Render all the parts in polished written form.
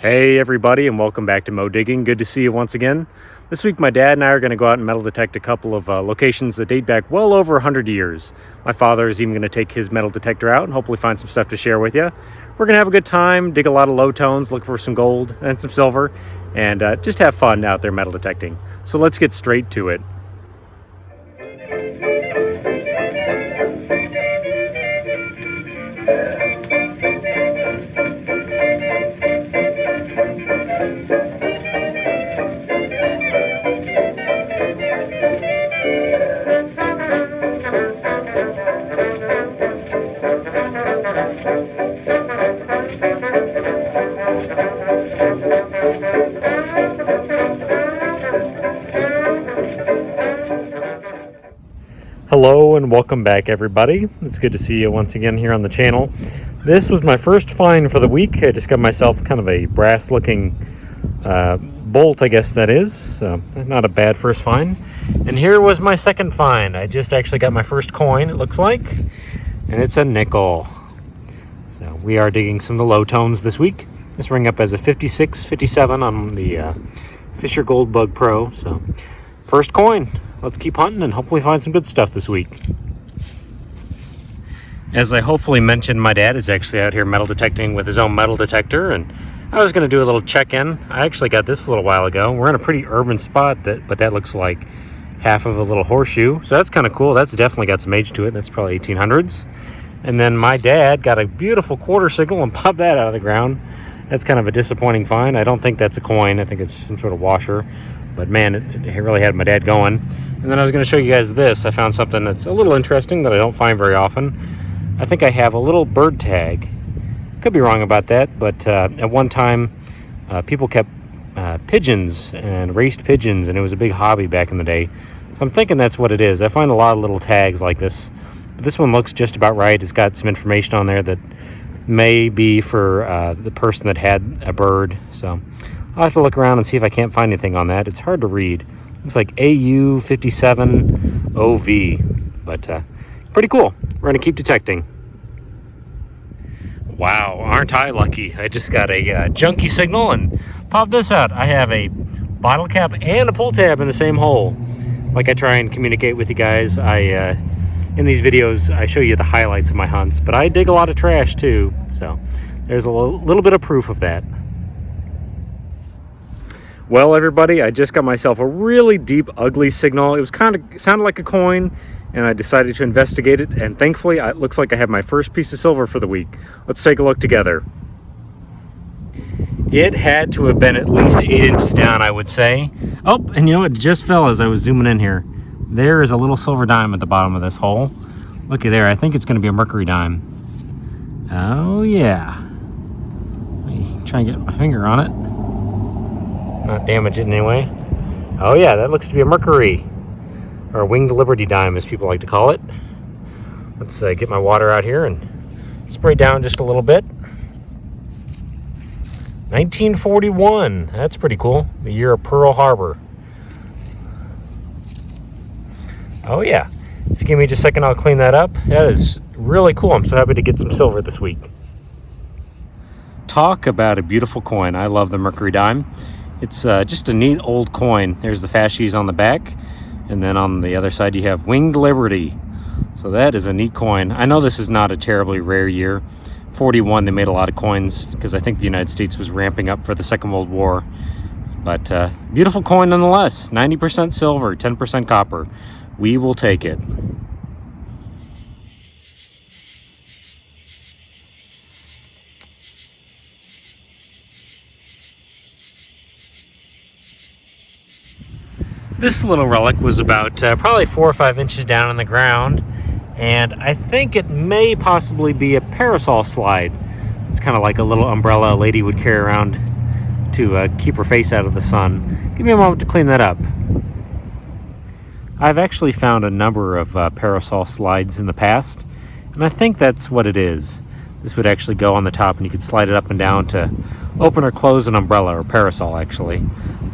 Hey everybody, and welcome back to Mo Digging. Good to see you once again. This week my dad and I are going to go out and metal detect a couple of locations that date back well over 100 years. My father is even going to take his metal detector out and hopefully find some stuff to share with you. We're going to have a good time, dig a lot of low tones, look for some gold and some silver, and just have fun out there metal detecting. So let's get straight to it. Hello and welcome back everybody. It's good to see you once again here on the channel. This was my first find for the week. I just got myself kind of a brass looking bolt, I guess that is. So not a bad first find. And here was my second find. I just actually got my first coin, it looks like. And it's a nickel. So we are digging some of the low tones this week. This ring up as a 56, 57 on the Fisher Gold Bug Pro. So first coin. Let's keep hunting and hopefully find some good stuff this week. As I hopefully mentioned, my dad is actually out here metal detecting with his own metal detector, and I was going to do a little check-in. I actually got this a little while ago. We're in a pretty urban spot, but that looks like half of a little horseshoe, so that's kind of cool. That's definitely got some age to it. That's probably 1800s. And then my dad got a beautiful quarter signal and popped that out of the ground. That's kind of a disappointing find. I don't think that's a coin. I think it's some sort of washer. But man, it really had my dad going. And then I was going to show you guys this. I found something that's a little interesting that I don't find very often. I think I have a little bird tag. Could be wrong about that, but at one time people kept pigeons and raced pigeons, and it was a big hobby back in the day. So I'm thinking that's what it is. I find a lot of little tags like this. But this one looks just about right. It's got some information on there that may be for the person that had a bird. So I'll have to look around and see if I can't find anything on that. It's hard to read. Looks like AU57OV, but pretty cool. We're going to keep detecting. Wow, aren't I lucky? I just got a junky signal and popped this out. I have a bottle cap and a pull tab in the same hole. Like I try and communicate with you guys, in these videos I show you the highlights of my hunts, but I dig a lot of trash too, so there's a little bit of proof of that. Well, everybody, I just got myself a really deep, ugly signal. It was sounded like a coin, and I decided to investigate it, and thankfully, it looks like I have my first piece of silver for the week. Let's take a look together. It had to have been at least 8 inches down, I would say. Oh, and you know what? It just fell as I was zooming in here. There is a little silver dime at the bottom of this hole. Looky there. I think it's going to be a mercury dime. Oh, yeah. Let me try and get my finger on it. Not damage it in any way. Oh yeah, that looks to be a mercury, or a winged liberty dime as people like to call it. Let's get my water out here and spray down just a little bit. 1941, that's pretty cool. The year of Pearl Harbor. Oh yeah, if you give me just a second, I'll clean that up. That is really cool. I'm so happy to get some silver this week. Talk about a beautiful coin. I love the mercury dime. It's just a neat old coin. There's the fasces on the back, and then on the other side you have Winged Liberty. So that is a neat coin. I know this is not a terribly rare year. 41, they made a lot of coins because I think the United States was ramping up for the Second World War. But beautiful coin nonetheless. 90% silver, 10% copper. We will take it. This little relic was about probably 4 or 5 inches down on the ground, and I think it may possibly be a parasol slide. It's kind of like a little umbrella a lady would carry around to keep her face out of the sun. Give me a moment to clean that up. I've actually found a number of parasol slides in the past, and I think that's what it is. This would actually go on the top, and you could slide it up and down to open or close an umbrella, or parasol actually.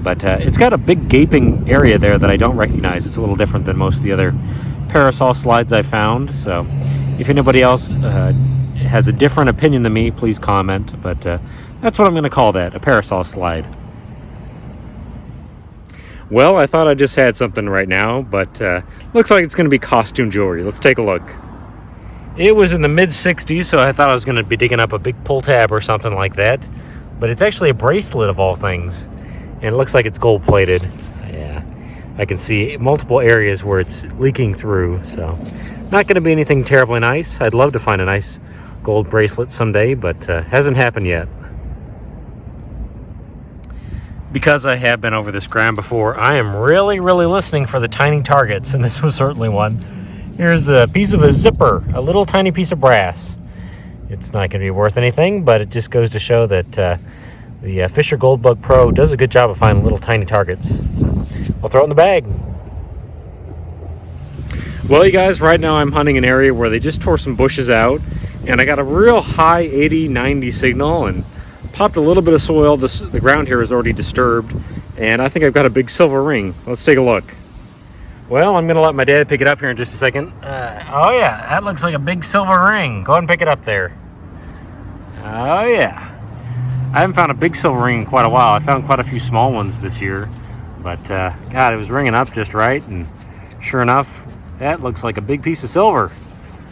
But it's got a big gaping area there that I don't recognize. It's a little different than most of the other parasol slides I found. So if anybody else has a different opinion than me, please comment. But That's what I'm going to call that, a parasol slide. Well, I thought I just had something right now, but looks like it's going to be costume jewelry. Let's take a look. It was in the mid-60s, so I thought I was going to be digging up a big pull tab or something like that. But it's actually a bracelet of all things. And it looks like it's gold-plated. Yeah, I can see multiple areas where it's leaking through. So not going to be anything terribly nice. I'd love to find a nice gold bracelet someday, but hasn't happened yet. Because I have been over this ground before, I am really listening for the tiny targets, and this was certainly one. Here's a piece of a zipper, a little tiny piece of brass. It's not going to be worth anything, but it just goes to show that the Fisher Goldbug Pro does a good job of finding little tiny targets. I'll throw it in the bag. Well, you guys, right now I'm hunting an area where they just tore some bushes out, and I got a real high 80-90 signal and popped a little bit of soil. The ground here is already disturbed, and I think I've got a big silver ring. Let's take a look. Well, I'm going to let my dad pick it up here in just a second. Oh yeah, that looks like a big silver ring. Go ahead and pick it up there. Oh yeah. I haven't found a big silver ring in quite a while. I found quite a few small ones this year. But, God, it was ringing up just right. And sure enough, that looks like a big piece of silver.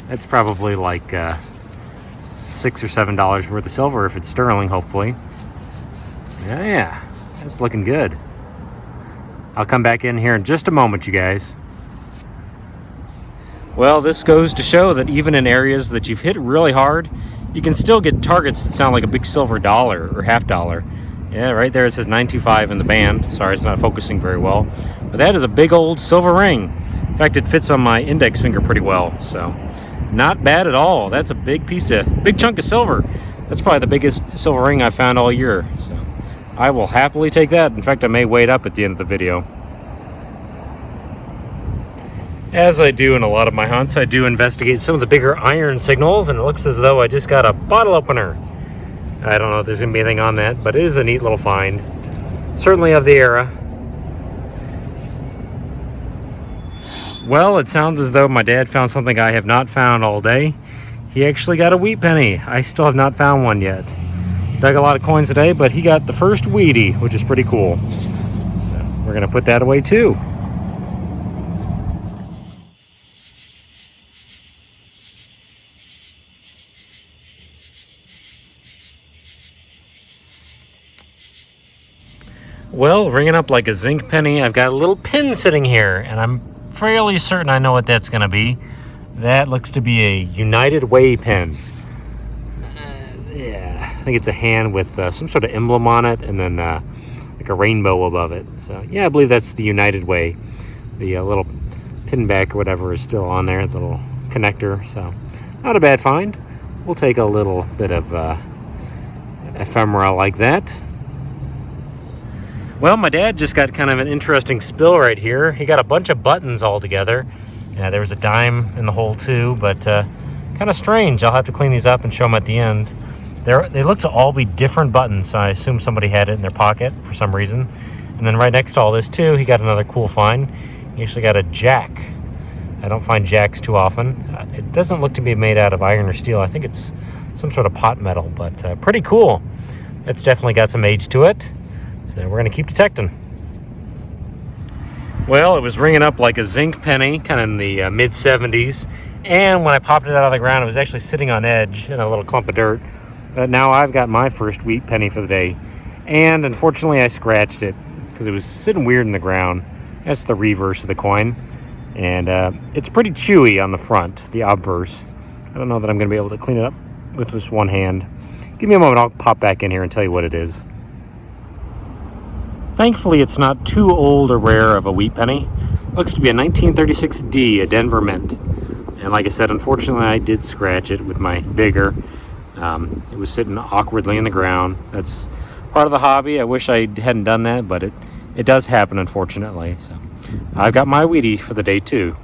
That's probably like $6 or $7 worth of silver if it's sterling, hopefully. Yeah, that's looking good. I'll come back in here in just a moment, you guys. Well, this goes to show that even in areas that you've hit really hard, you can still get targets that sound like a big silver dollar or half dollar. Yeah, right there it says 925 in the band. Sorry, it's not focusing very well. But that is a big old silver ring. In fact, it fits on my index finger pretty well. So, not bad at all. That's a big chunk of silver. That's probably the biggest silver ring I've found all year. So, I will happily take that. In fact, I may weigh it up at the end of the video. As I do in a lot of my hunts, I do investigate some of the bigger iron signals, and it looks as though I just got a bottle opener. I don't know if there's going to be anything on that, but it is a neat little find. Certainly of the era. Well, it sounds as though my dad found something I have not found all day. He actually got a wheat penny. I still have not found one yet. Dug a lot of coins today, but he got the first wheatie, which is pretty cool. So we're going to put that away too. Well, ringing up like a zinc penny, I've got a little pin sitting here, and I'm fairly certain I know what that's going to be. That looks to be a United Way pin. Yeah, I think it's a hand with some sort of emblem on it, and then like a rainbow above it. So, yeah, I believe that's the United Way. The little pin back or whatever is still on there, the little connector. So, not a bad find. We'll take a little bit of ephemera like that. Well, my dad just got kind of an interesting spill right here. He got a bunch of buttons all together. There was a dime in the hole too, but kind of strange. I'll have to clean these up and show them at the end. They look to all be different buttons, so I assume somebody had it in their pocket for some reason. And then right next to all this too, he got another cool find. He actually got a jack. I don't find jacks too often. It doesn't look to be made out of iron or steel. I think it's some sort of pot metal, but pretty cool. It's definitely got some age to it. So we're going to keep detecting. Well, it was ringing up like a zinc penny, kind of in the mid-70s. And when I popped it out of the ground, it was actually sitting on edge in a little clump of dirt. But now I've got my first wheat penny for the day. And unfortunately, I scratched it because it was sitting weird in the ground. That's the reverse of the coin. And it's pretty chewy on the front, the obverse. I don't know that I'm going to be able to clean it up with just one hand. Give me a moment, I'll pop back in here and tell you what it is. Thankfully, it's not too old or rare of a wheat penny. Looks to be a 1936D, a Denver Mint. And like I said, unfortunately, I did scratch it with my digger. It was sitting awkwardly in the ground. That's part of the hobby. I wish I hadn't done that, but it does happen, unfortunately. So I've got my wheatie for the day, too.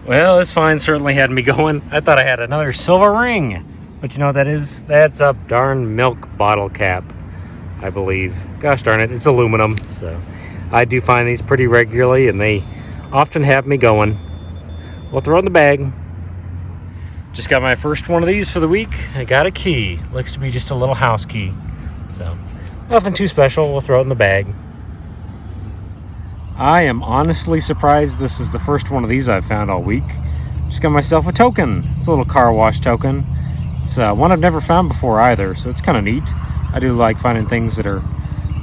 Well, this find certainly had me going. I thought I had another silver ring. But you know what that is? That's a darn milk bottle cap, I believe. Gosh darn it, it's aluminum. So I do find these pretty regularly, and they often have me going. We'll throw it in the bag. Just got my first one of these for the week. I got a key. Looks to be just a little house key. So, nothing too special. We'll throw it in the bag. I am honestly surprised this is the first one of these I've found all week. Just got myself a token. It's a little car wash token. It's one I've never found before either, so it's kind of neat. I do like finding things that are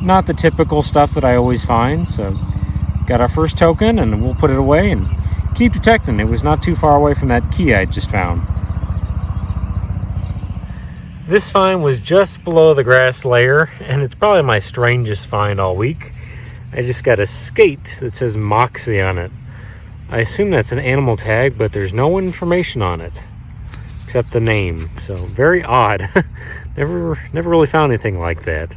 not the typical stuff that I always find. So, got our first token, and we'll put it away and keep detecting. It was not too far away from that key I just found. This find was just below the grass layer, and it's probably my strangest find all week. I just got a skate that says Moxie on it. I assume that's an animal tag, but there's no information on it except the name. So very odd. never really found anything like that.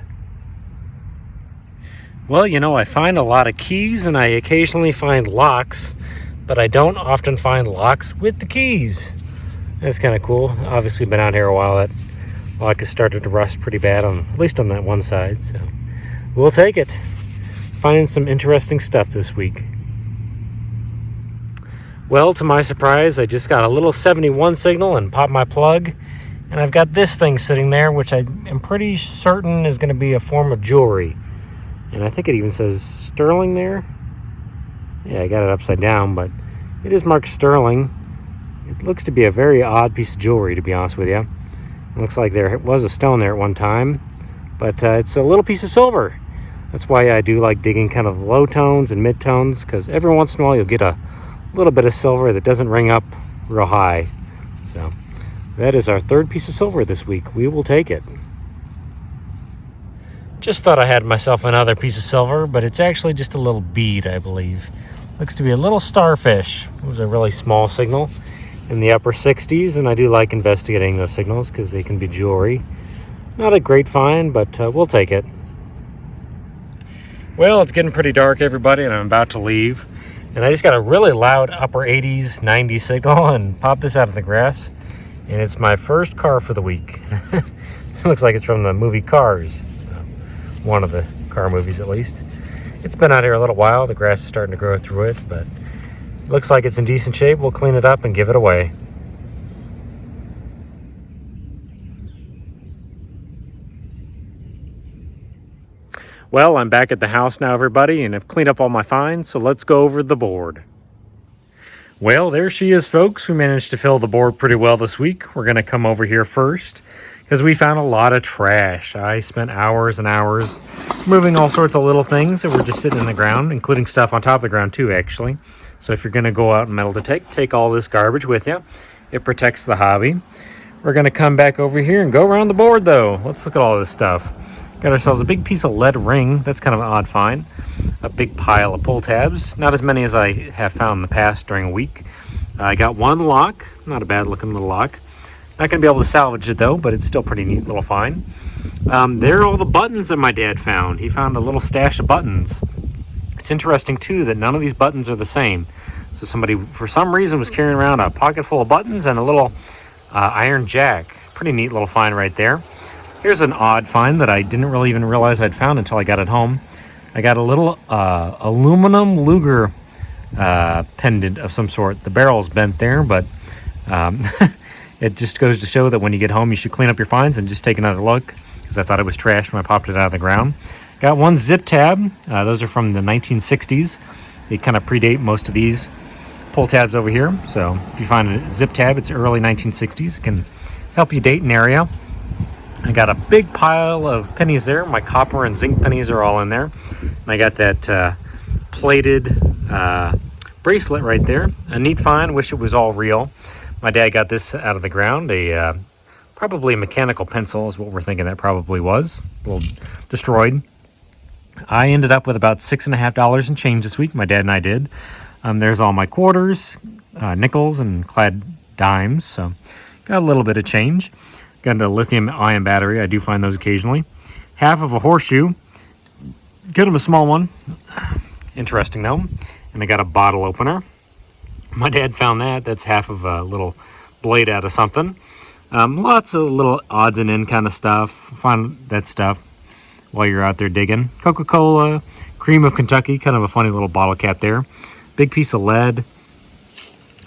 Well, you know, I find a lot of keys and I occasionally find locks, but I don't often find locks with the keys. That's kind of cool. Obviously been out here a while. That lock has started to rust pretty bad, at least on that one side. So we'll take it. Finding some interesting stuff this week. Well, to my surprise, I just got a little 71 signal and popped my plug. And I've got this thing sitting there, which I am pretty certain is going to be a form of jewelry. And I think it even says sterling there. Yeah, I got it upside down, but it is marked sterling. It looks to be a very odd piece of jewelry, to be honest with you. It looks like there was a stone there at one time, but it's a little piece of silver. That's why I do like digging kind of low tones and mid tones, because every once in a while you'll get a little bit of silver that doesn't ring up real high. So that is our third piece of silver this week. We will take it. Just thought I had myself another piece of silver, but it's actually just a little bead, I believe. Looks to be a little starfish. It was a really small signal in the upper 60s, and I do like investigating those signals because they can be jewelry. Not a great find, but we'll take it. Well, it's getting pretty dark, everybody, and I'm about to leave. And I just got a really loud upper 80s, 90s signal and popped this out of the grass. And it's my first car for the week. It looks like it's from the movie Cars. One of the car movies, at least. It's been out here a little while. The grass is starting to grow through it, but looks like it's in decent shape. We'll clean it up and give it away. Well, I'm back at the house now, everybody, and I've cleaned up all my finds, so let's go over the board. Well, there she is, folks. We managed to fill the board pretty well this week. We're going to come over here first because we found a lot of trash. I spent hours and hours moving all sorts of little things that were just sitting in the ground, including stuff on top of the ground too, actually. So if you're going to go out and metal detect, take all this garbage with you. It protects the hobby. We're going to come back over here and go around the board, though. Let's look at all this stuff. Got ourselves a big piece of lead ring. That's kind of an odd find. A big pile of pull tabs. Not as many as I have found in the past during a week. I got one lock. Not a bad looking little lock. Not going to be able to salvage it though, but it's still pretty neat little find. There are all the buttons that my dad found. He found a little stash of buttons. It's interesting too that none of these buttons are the same. So somebody, for some reason, was carrying around a pocket full of buttons and a little iron jack. Pretty neat little find right there. Here's an odd find that I didn't really even realize I'd found until I got it home. I got a little aluminum Luger pendant of some sort. The barrel's bent there, but it just goes to show that when you get home, you should clean up your finds and just take another look, because I thought it was trash when I popped it out of the ground. Got one zip tab. Those are from the 1960s. They kind of predate most of these pull tabs over here. So if you find a zip tab, it's early 1960s. It can help you date an area. I got a big pile of pennies there. My copper and zinc pennies are all in there. And I got that plated bracelet right there. A neat find. Wish it was all real. My dad got this out of the ground. Probably a mechanical pencil is what we're thinking that probably was. A little destroyed. I ended up with about $6.50 in change this week. My dad and I did. There's all my quarters, nickels, and clad dimes. So got a little bit of change. Got a lithium-ion battery. I do find those occasionally. Half of a horseshoe. Kind of a small one. Interesting, though. And I got a bottle opener. My dad found that. That's half of a little blade out of something. Lots of little odds and end kind of stuff. Find that stuff. while you're out there digging. Coca-Cola, Cream of Kentucky, kind of a funny little bottle cap there. Big piece of lead.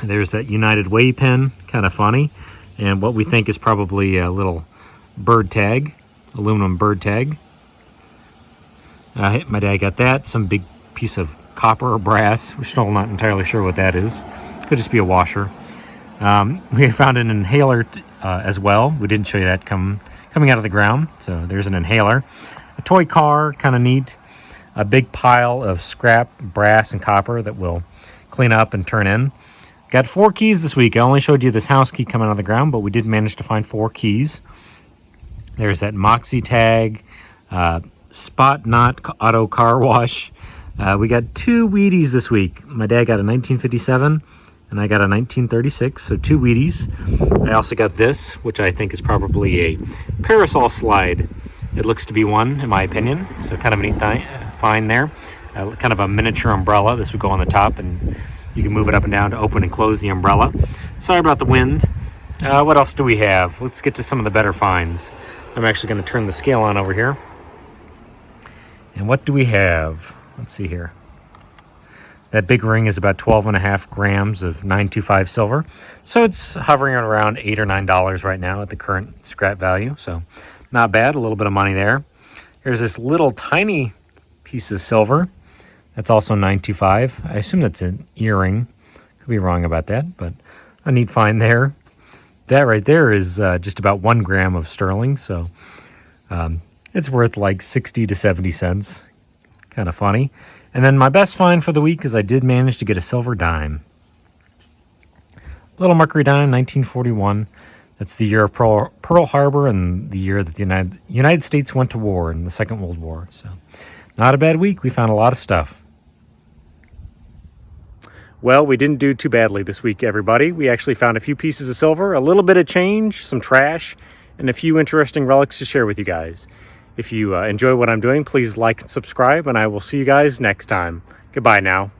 There's that United Way pin, kind of funny. And what we think is probably a little bird tag, aluminum bird tag. My dad got that. Some big piece of copper or brass. We're still not entirely sure what that is. Could just be a washer. We found an inhaler as well. We didn't show you that coming out of the ground. So there's an inhaler. A toy car, kind of neat. A big pile of scrap brass and copper that we'll clean up and turn in. Got 4 keys this week. I only showed you this house key coming out of the ground, but we did manage to find 4 keys. There's that Moxie tag, Spot Knot Auto Car Wash. We got 2 Wheaties this week. My dad got a 1957 and I got a 1936, so 2 Wheaties. I also got this, which I think is probably a parasol slide. It looks to be one, in my opinion, so kind of a neat find there. Kind of a miniature umbrella. This would go on the top and you can move it up and down to open and close the umbrella. Sorry about the wind. What else do we have? Let's get to some of the better finds. I'm actually going to turn the scale on over here. And what do we have? Let's see here. That big ring is about 12.5 grams of 925 silver. So it's hovering around $8 or $9 right now at the current scrap value. So not bad, a little bit of money there. Here's this little tiny piece of silver. That's also 925. I assume that's an earring. Could be wrong about that, but a neat find there. That right there is just about 1 gram of sterling, so it's worth like 60 to 70 cents. Kind of funny. And then my best find for the week is I did manage to get a silver dime. Little Mercury dime, 1941. That's the year of Pearl Harbor and the year that the United States went to war in the Second World War. So not a bad week. We found a lot of stuff. Well, we didn't do too badly this week, everybody. We actually found a few pieces of silver, a little bit of change, some trash, and a few interesting relics to share with you guys. If you enjoy what I'm doing, please like and subscribe, and I will see you guys next time. Goodbye now.